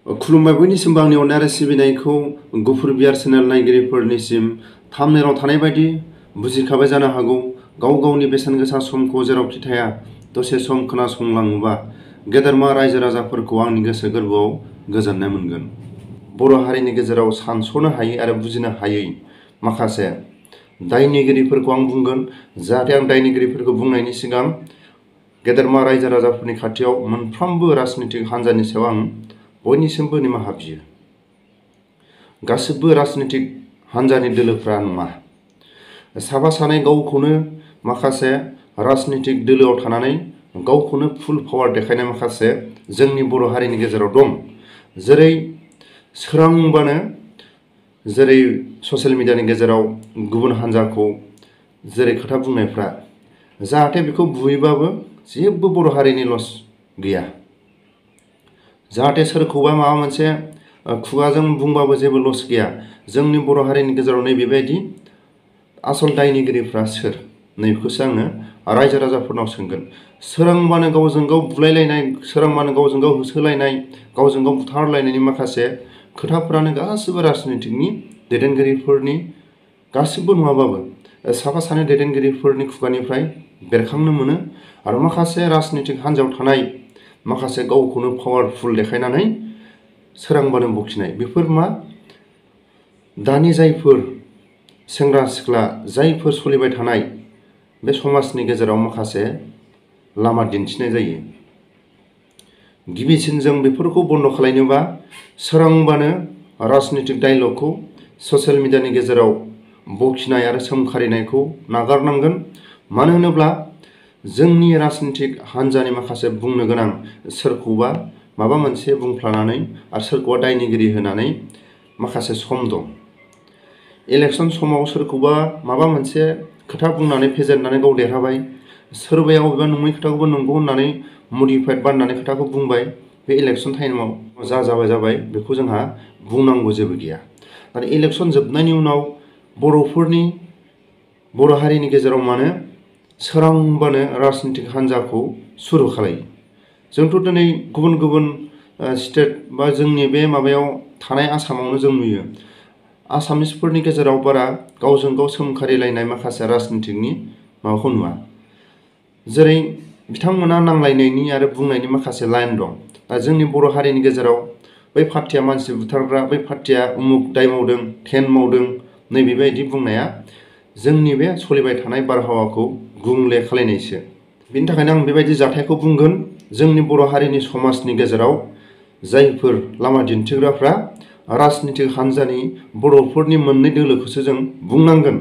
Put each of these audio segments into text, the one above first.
खुलुमबाय बयनिसिमबो आंनि अननाय आरो सिबिनायखौ गुफुर बियार चेनेल नायगिरिफोरनिसिम थाम्बनेलाव थानाय बायदि बुजिखाबाय जानो हागौ। गाव गावनि बेसेन गोसा समखौ जेरावखि थाया दसे सम खोनासंलाङोबा गेदेरमा रायजो राजाफोरखौ आंनि गोसो गोरबोआव गोजोननाय मोनगोन। बर' हारिनि गेजेराव सानस'नो हायै आरो बुजिनो हायै माखासे दायनिगिरिफोरखौ आं बुंगोन, जाहाथे आं दायनिगिरिफोरखौ बुंनायनि सिगां गेदेरमा रायजो राजाफोरनि खाथियाव मोनफ्रोमबो राजनितिक हान्जानि सायाव आं बयनिसिमबो निमाहा बियो। गासिबो राजनितिक हान्जानि दोलोफ्रा नङा। साफा सानै गावखौनो माखासे राजनितिक दोलोआव थानानै गावखौनो फुल पावार देखायनाय माखासे जोंनि बर' हारिनि गेजेराव दं। जेरै सोरांबानो जेरै ससियेल मिडियानि गेजेराव गुबुन हान्जाखौ जेरै खोथा बुंनायफ्रा, जाहाथे बेखौ बुयोबाबो जेबो बर' हारिनि लस गैया। जाहाथे सोरखौबा माबा मोनसे खुगाजों बुंबाबो जेबो लस गैया। जोंनि बर' हारिनि गेजेराव नैबेबायदि आसल दायनिगिरिफ्रा सोर? नैबेखौसो आङो रायजो राजाफोरनाव सोंगोन। सोरांबानो गावजों गाव बुलायलायनाय, सोरांबानो गावजों गाव होसोलायनाय, गावजों गाव बुथारलायनायनि माखासे खोथाफ्रानो गासिबो राजनितिकनि दैदेनगिरिफोरनि, गासिबो नङाबाबो साफा सानै दैदेनगिरिफोरनि खुगानिफ्राय बेरखांनो मोनो। आरो माखासे राजनितिक हान्जायाव थानाय माखासे गावखौनो पावारफुल देखायनानै सोरांबानो बखिनाय, बेफोर मा? दानि जायफोर सेंग्रा सिख्ला, जायफोर सोलिबाय थानाय बे समाजनि गेजेराव माखासे लामा दिन्थिनाय जायो। गिबिसिन जों बेफोरखौ बन्द' खालामनोबा सोरांबानो राजनितिक डायलगखौ ससियेल मिडियानि गेजेराव बखिनाय आरो सोमखारिनायखौ नागारनांगोन। मानो होनोब्ला जोंनि राजनितिक हान्जानि माखासे बुंनो गोनां सोरखौबा माबा मोनसे बुंफ्लानानै आरो सोरखौबा दायनिगिरि होनानै माखासे सम दं। इलेक्सन समाव सोरखौबा माबा मोनसे खोथा बुंनानै फेजेननानै गाव देरहाबाय, सोरबाया अबेबा नङै खोथाखौबो नंगौ होननानै मडिफाइड बानायनानै खोथाखौ बुंबाय। बे इलेक्सन टाइमाव जा जाबाय बेखौ जोंहा बुंनांगौ जेबो गैया। आरो इलेक्सन जोबनायनि उनाव बर' हारिनि गेजेराव मानो सोरांबानो राजनितिक हान्जाखौ सुरु खालायो? जोंथ' दिनै गुबुन गुबुन स्टेट बा जोंनि बे माबायाव थानाय आसामावनो जों नुयो। आसामिसफोरनि गेजेराव बारा गावजों गाव सोमखारिलायनाय माखासे राजनितिकनि माबाखौ नुवा। जेरै बिथांमोना नांलायनायनि आरो बुंनायनि माखासे लाइन दं। जोंनि बर' हारिनि गेजेराव बै पार्टिया मानसि बुथारग्रा, बै पार्टिया उमुक दाय मावदों, थेन मावदों, नैबेबायदि बुंनाया जोंनि बे सोलिबाय थानाय बारहावाखौ गुबुंले खालायनायसो। बिनि थाखायनो आं बेबायदि जाथायखौ बुंगोन। जोंनि बर' हारिनि समाजनि गेजेराव जायफोर लामा दिन्थिग्राफ्रा राजनितिक हान्जानि बर'फोरनि मोननै दोलोखौसो जों बुंनांगोन।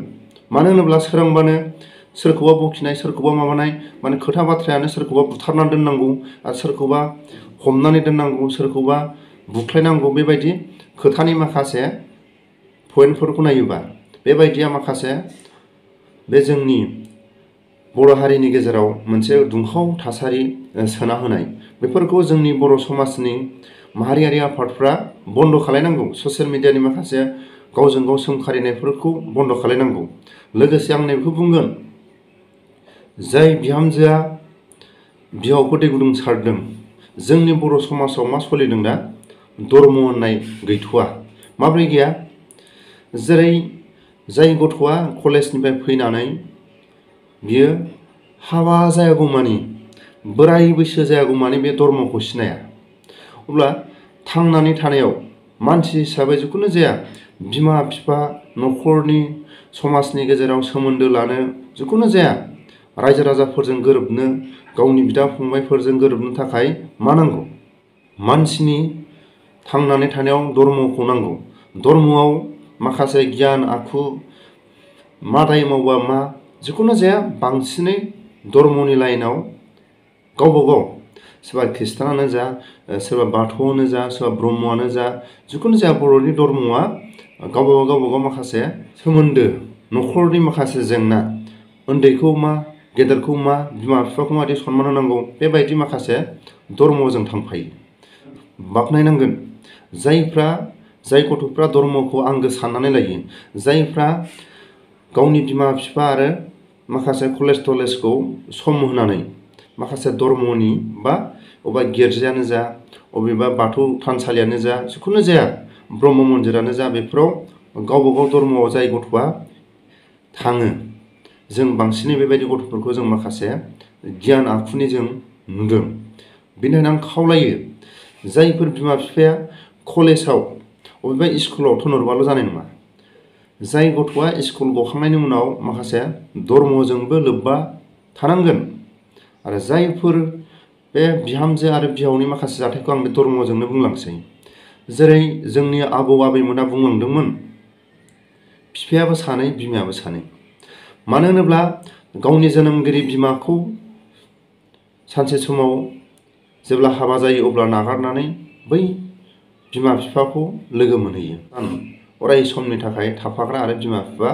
मानो होनोब्ला सोरांबानो सोरखौबा बखिनाय, सोरखौबा माबानाय, माने खोथा बाथ्रायानो सोरखौबा बुथारनानै दोननांगौ आरो सोरखौबा हमनानै दोननांगौ, सोरखौबा बुख्लायनांगौ, बेबायदि खोथानि माखासे पइन्टफोरखौ नायोबा बेबायदिया माखासे बे जोंनि बर' हारिनि गेजेराव मोनसे दुंहाव थासारि सोना होनाय, बेफोरखौ जोंनि बर' समाजनि माहारियारि आफादफ्रा बन्द' खालायनांगौ। ससियेल मिडियानि माखासे गावजों गाव सोमखारिनायफोरखौ बन्द' खालायनांगौ। लोगोसे आं नैबेखौ बुंगोन, जाय बिहामजोआ बिहावखौ दै गुदुं सारदों, जोंनि बर' समाजाव मा सोलिदों दा? धर्म होननाय गैथ'वा। माब्रै गैया? जेरै जाय गथ'आ कलेजनिफ्राय फैनानै बियो हाबा जायागौमानि, बोराय बैसो जायागौमानि बे धर्मखौ सिनाया, अब्ला थांनानै थानायाव मानसि हिसाबै जिखुनु जाया बिमा बिफा, न'खरनि, समाजनि गेजेराव सोमोन्दो लानो, जिखुनु जाया रायजो राजाफोरजों गोरोबनो, गावनि बिदा फंबायफोरजों गोरोबनो थाखाय मा नांगौ? मानसिनि थांनानै थानायाव धर्मखौ नांगौ। धर्मआव माखासे गियान आखु, मा दाय मावबा मा, जिखुनु जाया बांसिनै धर्मनि लाइनाव गावबा गाव, सोरबा खृष्टानानो जा, सोरबा बाथौआनो जा, सोरबा ब्रह्मआनो जा, जिखुनु जाया बर'नि धर्मआ गावबा गाव माखासे सोमोन्दो, न'खरनि माखासे जेंना, उन्दैखौ मा, गेदेरखौ मा, बिमा बिफाखौ मादि सनमान होनांगौ, बेबायदि माखासे धर्मजों थांफायो। बाख्नायनांगोन जाय गथ'फ्रा धर्मखौ आंगो साननानै लायो, जायफ्रा गावनि बिमा बिफा आरो माखासे कलेज थलेजखौ सम होनानै माखासे धर्मनि बा अबेबा गिर्जायानो जा अबेबा बाथौ थानसालियानो जा जिखुनु जाया ब्रह्म मन्दिरानो जा बेफोराव गावबा गाव धर्मआव जाय गथ'आ थाङो जों बांसिनै बेबायदि गथ'फोरखौ जों माखासे गियान आखुनि जों नुदों। बेनिखायनो आं खावलायो जायफोर बिमा बिफाया कलेजाव अबेबा स्कुलाव थिनहरबाल' जानाय नङा। जाय गथ'आ स्कुल गखांनायनि उनाव माखासे धर्मजोंबो लोब्बा थानांगोन आरो जायफोर बे बिहामजो आरो बिहावनि माखासे जाथायखौ आं बे धर्मजोंनो बुंलांसै। जेरै जोंनि आबौ आबैमोना बुंलांदोंमोन बिफायाबो सानै बिमायाबो सानै। मानो होनोब्ला गावनि जोनोमगिरि बिमाखौ सानसे समाव जेब्ला हाबा जायो अब्ला नागारनानै बै बिमा बिफाखौ लोगो मोनहैयो। अराय समनि थाखाय थाफाग्रा आरो बिमा बिफा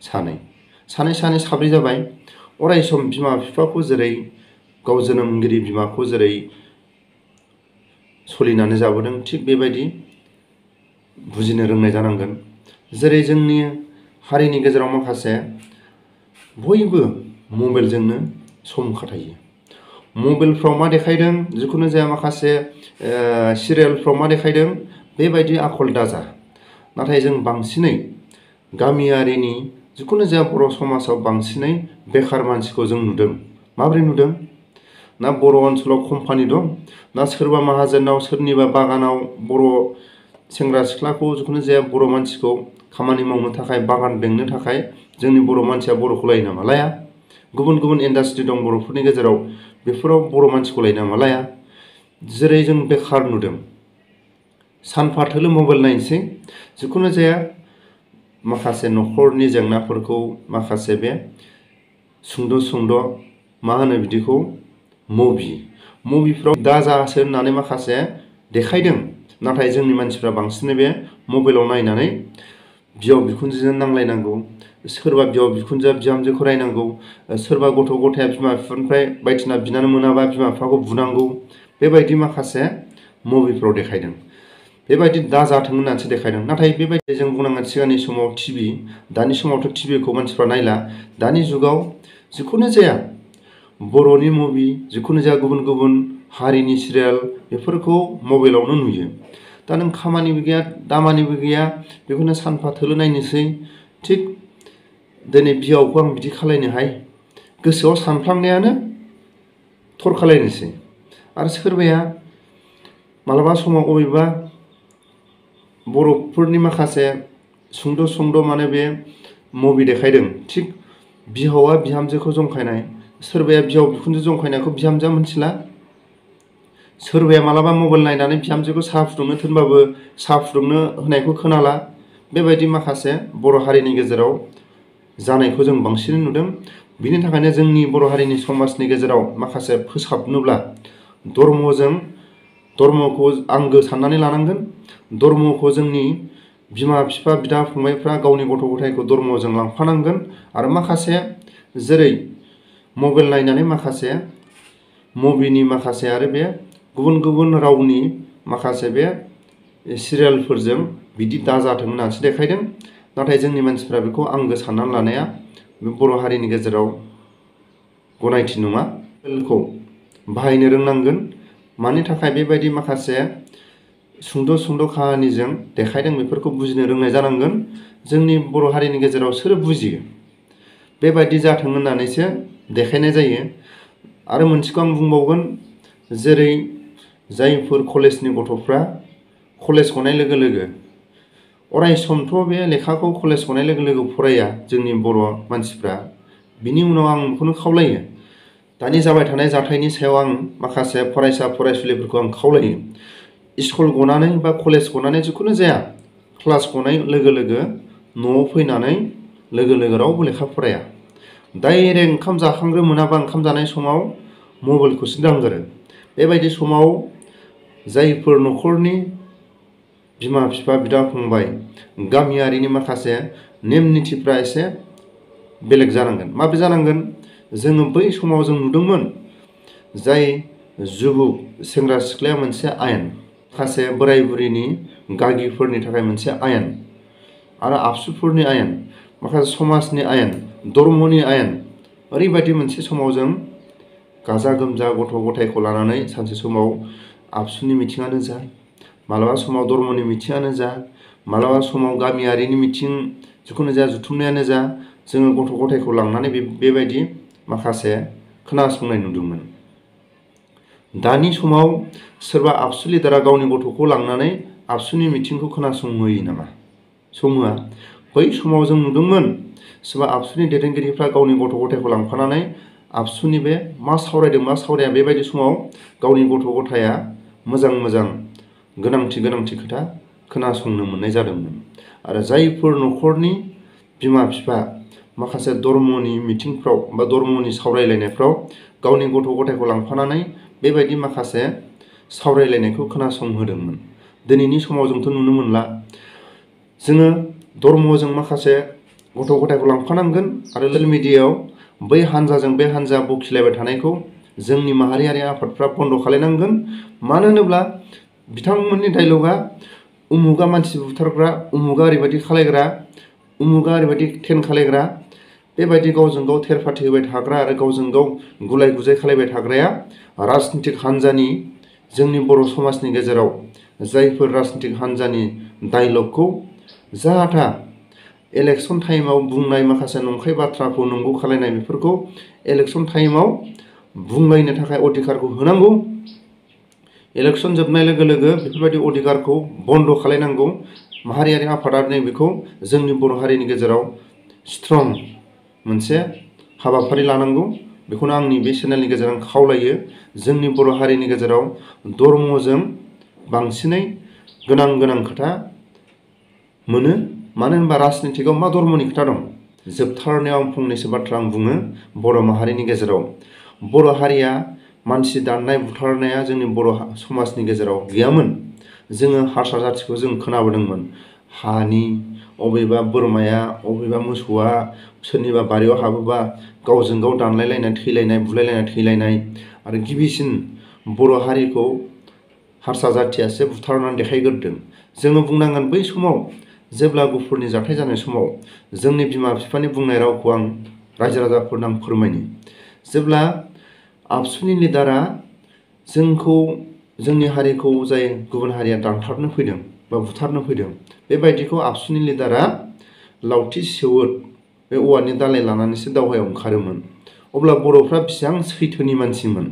सानै साब्रै जाबाय। अराय सम बिमा बिफाखौ जेरै गाव जोनोमगिरि बिमाखौ जेरै सोलिनानै जाबोदों थिग बेबायदि बुजिनो रोंनाय जानांगोन। जेरै जोंनि हारिनि गेजेराव माखासे बयबो मबाइलजोंनो सम खाथायो। मबाइलफ्राव मा देखायदों जिखुनु जाया माखासे सिरियालफ्राव मा देखायदों बेबायदि आखल दाजा। नाथाय जों बांसिनै गामियारिनि जिखुनु जाया बर' समाजाव बांसिनै बेखार मानसिखौ जों नुदों। माबोरै नुदों? ना बर' ओनसोलाव कम्पानि दं, ना सोरबा माहाजोनाव सोरनिबा बागानाव बर' सेंग्रा सिख्लाखौ जिखुनु जाया बर' मानसिखौ खामानि मावनो थाखाय बागान बेंनो थाखाय जोंनि बर' मानसिया बर'खौ लायो नामा? लाया। गुबुन गुबुन इन्डास्ट्रि दं बर'फोरनि गेजेराव बेफोराव बर' मानसिखौ लायो नामा? लाया। जेरै जों बेखार नुदों सानफा थोलो मबाइल नायनोसै जिखुनु जाया माखासे न'खरनि जेंनाफोरखौ माखासे बे सुंद' मा होनो बिदिखौ मुभिफ्राव दाजासो होननानै माखासे देखायदों। नाथाय जोंनि मानसिफ्रा बांसिनै बे मबाइलाव नायनानै बिहाव बिखुनजोजों नांलायनांगौ, सोरबा बिहाव बिखुनजोआ बिहामजोखौ रायनांगौ, सोरबा गथ' गथाया बिमा बिफानिफ्राय बायदिसिना बिनानै मोनाबा बिमा बिफाखौ बुनांगौ, बेबायदि माखासे मुभिफ्राव देखायदों। बेबायदि दाजाथों होननानैसो देखायदों। नाथाय बेबायदि जों बुंनांगोन सिगांनि समाव टिभि, दानि समावथ' टिभिखौ मानसिफ्रा नायला। दानि जुगाव जिखुनु जाया बर'नि मुभि, जिखुनु जाया गुबुन गुबुन हारिनि सिरियाल बेफोरखौ मबाइलावनो नुयो। दा नों खामानिबो गैया दामानिबो गैया बेखौनो सानफा थोलो नायनोसै। थिग दिनै बिहावखौ आं बिदि खालायनोहाय गोसोआव सानफ्लांनायानो थर खालायनोसै। आरो सोरबाया मालाबा समाव अबेबा बर'फोरनि माखासे सुंद' माने बे मुभि देखायदों। थिग बिहावा बिहामजोखौ जंखायनाय, सोरबाया बिहाव बिखुनजो जंखायनायखौ बिहामजोआ मिथिला। सोरबाया मालाबा मबाइल नायनानै बिहामजोखौ साहा फुदुंनो थिनबाबो साहा फुदुंनो होनायखौ खोनाला। बेबायदि माखासे बर' हारिनि गेजेराव जानायखौ जों बांसिन नुदों। बिनि थाखायनो जोंनि बर' हारिनि समाजनि गेजेराव माखासे फोसाबनोब्ला धर्मखौ आंगो साननानै लानांगोन। धर्मखौ जोंनि बिमा बिफा बिदा फंबायफ्रा गावनि गथ' गथायखौ धर्मजों लांफानांगोन। आरो माखासे जेरै मबाइल नायनानै माखासे मुभिनि माखासे आरो बे गुबुन गुबुन रावनि माखासे बे सिरियालफोरजों बिदि दाजाथों होननानैसो देखायदों। नाथाय जोंनि मानसिफ्रा बेखौ आंगो साननानै लानाया बे बर' हारिनि गेजेराव गनायथि नङा। मबाइलखौ बाहायनो रोंनांगोन। मानि थाखाय बेबायदि माखासे सुंद' काहानिजों देखायदों बेफोरखौ बुजिनो रोंनाय जानांगोन। जोंनि बर' हारिनि गेजेराव सोर बुजियो? बेबायदि जाथों होननानैसो देखायनाय जायो। आरो मोनसेखौ आं बुंबावगोन, जेरै जायफोर कलेजनि गथ'फ्रा कलेज गनाय लोगो लोगो अराय समथ' बे लेखाखौ कलेज गनाय लोगो लोगो फराया जोंनि बर' मानसिफ्रा। बिनि उनाव आं बेखौनो खावलायो, दानि जाबाय थानाय जाथायनि सायाव आं माखासे फरायसा फरायसुलिफोरखौ आं खावलायो, स्कुल गनानै बा कलेज गनानै जिखुनु जाया क्लास गनाय लोगो लोगो न'आव फैनानै लोगो रावबो लेखा फराया। डाइरेक्ट ओंखाम जाखांग्रो मोनाबा ओंखाम जानाय समाव मबाइलखौसो दांग्रो। बेबायदि समाव जायफोर न'खरनि बिमा बिफा बिदा फंबाय गामियारिनि माखासे नेम निथिफ्रा एसे बेलेग जानांगोन। माबोरै जानांगोन? जोङो बै समाव जों नुदोंमोन जाय जुबुक सेंग्रा सिख्लाया मोनसे आयेन, माखासे बोराय बुरिनि गागिफोरनि थाखाय मोनसे आयेन आरो आबसुफोरनि आयेन, माखासे समाजनि आयेन, धर्मनि आयेन, ओरैबायदि मोनसे समाव जों गाजा गोमजा गथ' गथायखौ लानानै सानसे समाव आबसुनि मिथिङानो जा, मालाबा समाव धर्मनि मिथिङानो जा, मालाबा समाव गामियारिनि मिथिं जिखुनु जाया जुथुमनायानो जा, जोङो गथ' गथायखौ लांनानै बेबायदि माखासे खोनासंनाय नुदोंमोन। दानि समाव सोरबा आबसु लिडारा गावनि गथ'खौ लांनानै आबसुनि मिथिंखौ खोनासंहोयो नामा? संहोआ। बै समाव जों नुदोंमोन सोरबा आबसुनि दैदेनगिरिफ्रा गावनि गथ' गथायखौ लांफानानै आबसुनि बे मा सावरायदों मा सावराया बेबायदि समाव गावनि गथ' गथाया मोजां मोजां गोनांथि खोथा खोनासंनो मोननाय जादोंमोन। आरो जायफोर न'खरनि बिमा बिफा माखासे धर्मनि मिथिंफ्राव बा धर्मनि सावरायलायनायफ्राव गावनि गथ' गथायखौ लांफानानै बेबायदि माखासे सावरायलायनायखौ खोनासंहोदोंमोन। दिनैनि समाव जोंथ' नुनो मोनला। जोङो धर्मजों माखासे गथ' गथायखौ लांफानांगोन आरो ससियेल मिडियायाव बै हान्जाजों बे हान्जा बखिलायबाय थानायखौ जोंनि माहारियारि आफादफ्रा बन्द' खालायनांगोन। मानो होनोब्ला बिथांमोननि डायलगा उमुगा मानसि बुथारग्रा, उमुगा ओरैबायदि खालायग्रा, उमुगा ओरैबायदि टेन खालायग्रा, बेबायदि गावजों गाव थेरफाथि होबाय थाग्रा आरो गावजों गाव गुलाय गुजाय खालायबाय थाग्राया राजनितिक हान्जानि जोंनि बर' समाजनि गेजेराव जायफोर राजनितिक हान्जानि डायलगखौ जाहा इलेक्सन टाइमाव बुंनाय माखासे नंखाय बाथ्राखौ नंगौ खालायनाय बेफोरखौ इलेक्सन टाइमाव बुंलायनो थाखाय अधिकारखौ होनांगौ। इलेक्सन जोबनाय लोगो लोगो बेफोरबायदि अधिकारखौ बन्द' खालायनांगौ। माहारियारि आफादा नैबेखौ जोंनि बर' हारिनि गेजेराव स्ट्रं मोनसे हाबाफारि लानांगौ। बेखौनो आंनि बे चेनेलनि गेजेरजों खावलायो। जोंनि बर' हारिनि गेजेराव धर्मजों बांसिनै गोनां खोथा मोनो। मानो होनबा राजनितिकआव मा धर्मनि खोथा दं? जोबथारनायाव आं फंनैसो बाथ्रा बुङो। बर' माहारिनि गेजेराव बर' हारिया मानसि दाननाय बुथारनाया जोंनि बर' समाजनि गेजेराव गैयामोन। जोङो हारसा जाथिखौ जों खोनाबोदोंमोन। हानि अबेबा बोरमाया अबेबा मोसौआ सोरनिबा बारियाव हाबोबा गावजों गाव दानलायलायनाय थैलायनाय, बुलायलायनाय थैलायनाय आरो गिबिसिन बर' हारिखौ हारसा जाथियासो बुथारनानै देखायग्रोदों। जोङो बुंनांगोन बै समाव जेब्ला गुफुरनि जाथाय जानाय समाव जोंनि बिमा बिफानि बुंनाय रावखौ आं रायजो राजाफोरनो आं फोरमायनि। जेब्ला आबसुनि लिडारा जोंखौ जोंनि हारिखौ जाय गुबुन हारिया दानथारनो फैदों बा बुथारनो फैदों बेबायदिखौ आबसुनि लिडारा लावथि सेवोद बे औवानि दालाय लानानैसो दावहायाव ओंखारोमोन। अब्ला बर'फ्रा बेसेबां सैथोनि मानसिमोन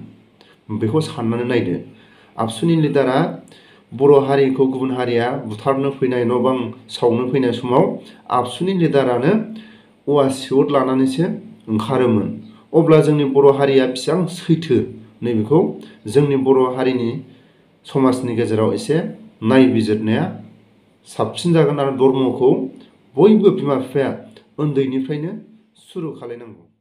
बेखौ साननानै नायदो। आबसुनि लिडारा बर' हारिखौ गुबुन हारिया बुथारनो फैनाय न' बां सावनो फैनाय समाव आबसुनि लिडारानो औवा सेवद लानानैसो ओंखारोमोन। अब्ला जोंनि बर' हारिया बेसेबां सैथो नैबेखौ जोंनि बर' हारिनि समाजनि गेजेराव एसे नायबिजिरनाया साबसिन जागोन। आरो धर्मखौ बयबो बिमा बिफाया उन्दैनिफ्रायनो सुरु खालायनांगौ।